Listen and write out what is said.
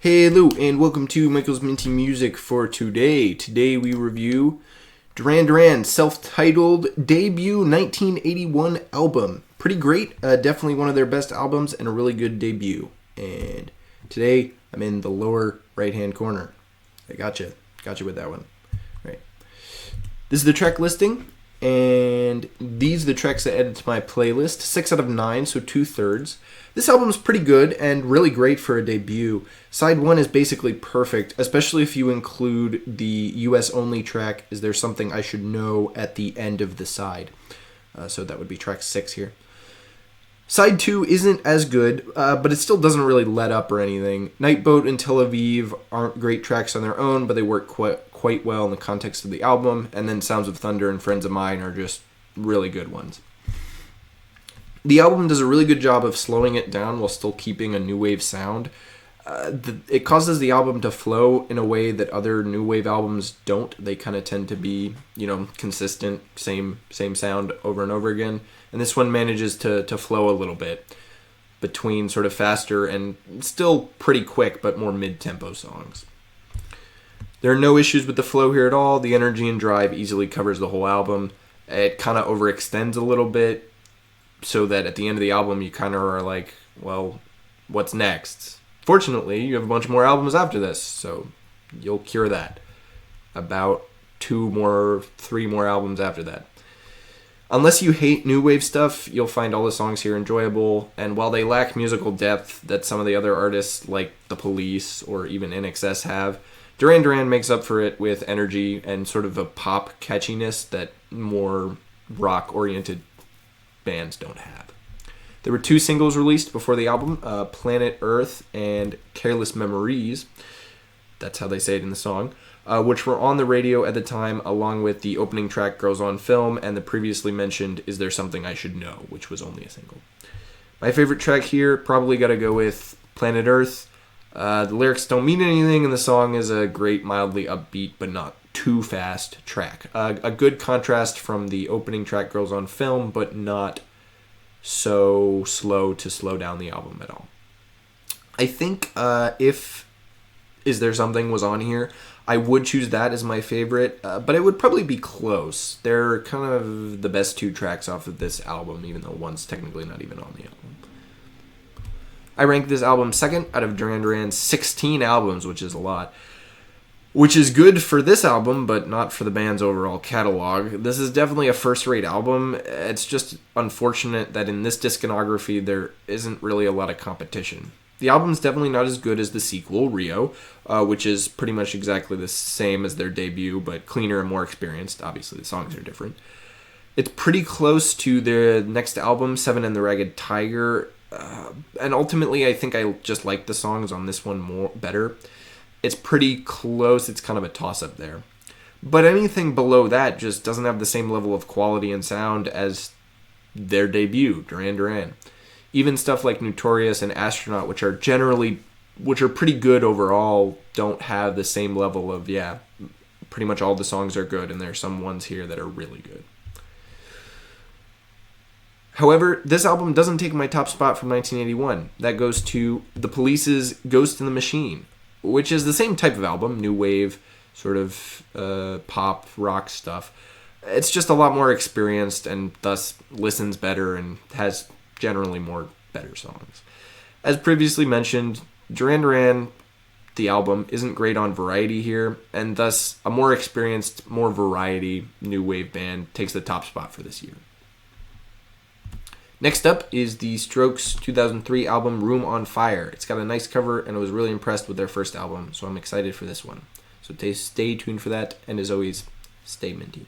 Hello and welcome to Michael's Minty Music for today. Today we review Duran Duran's self-titled debut 1981 album. Pretty great, definitely one of their best albums and a really good debut. And today I'm in the lower right-hand corner. I gotcha with that one. Right. This is the track listing, and these are the tracks that added to my playlist. 6 out of 9, so 2/3. This album is pretty good and really great for a debut. Side 1 is basically perfect, especially if you include the US only track, Is There Something I Should Know, at the end of the side. So that would be track 6 here. Side 2 isn't as good, but it still doesn't really let up or anything. Nightboat and Tel Aviv aren't great tracks on their own, but they work quite well in the context of the album. And then Sounds of Thunder and Friends of Mine are just really good ones. The album does a really good job of slowing it down while still keeping a new wave sound. It causes the album to flow in a way that other new wave albums don't. They kind of tend to be, consistent, same sound over and over again. And this one manages to flow a little bit between sort of faster and still pretty quick, but more mid-tempo songs. There are no issues with the flow here at all. The energy and drive easily covers the whole album. It kind of overextends a little bit, so that at the end of the album you kind of are like, well, what's next? Fortunately, you have a bunch more albums after this, so you'll cure that. About 3 more albums after that. Unless you hate new wave stuff, you'll find all the songs here enjoyable, and while they lack musical depth that some of the other artists like The Police or even INXS have, Duran Duran makes up for it with energy and sort of a pop catchiness that more rock-oriented bands don't have. There were 2 singles released before the album, Planet Earth and Careless Memories, that's how they say it in the song, which were on the radio at the time, along with the opening track Girls on Film and the previously mentioned Is There Something I Should Know, which was only a single. My favorite track here, probably got to go with Planet Earth. The lyrics don't mean anything, and the song is a great, mildly upbeat, but not too fast track. A good contrast from the opening track Girls on Film, but not so slow to slow down the album at all. I think if Is There Something was on here, I would choose that as my favorite, but it would probably be close. They're kind of the best 2 tracks off of this album, even though one's technically not even on the album. I rank this album second out of Duran Duran's 16 albums, which is a lot. Which is good for this album, but not for the band's overall catalog. This is definitely a first-rate album. It's just unfortunate that in this discography there isn't really a lot of competition. The album's definitely not as good as the sequel, Rio, which is pretty much exactly the same as their debut, but cleaner and more experienced. Obviously, the songs are different. It's pretty close to their next album, Seven and the Ragged Tiger, and ultimately I think I just like the songs on this one better. It's pretty close. It's kind of a toss-up there. But anything below that just doesn't have the same level of quality and sound as their debut, Duran Duran. Even stuff like Notorious and Astronaut, which are pretty good overall, don't have the same level of, pretty much all the songs are good, and there are some ones here that are really good. However, this album doesn't take my top spot from 1981. That goes to The Police's Ghost in the Machine, which is the same type of album, new wave, sort of pop, rock stuff. It's just a lot more experienced and thus listens better and has generally more better songs. As previously mentioned, Duran Duran, the album, isn't great on variety here, and thus a more experienced, more variety new wave band takes the top spot for this year. Next up is the Strokes' 2003 album Room on Fire. It's got a nice cover, and I was really impressed with their first album, so I'm excited for this one. So stay tuned for that, and as always, stay minty.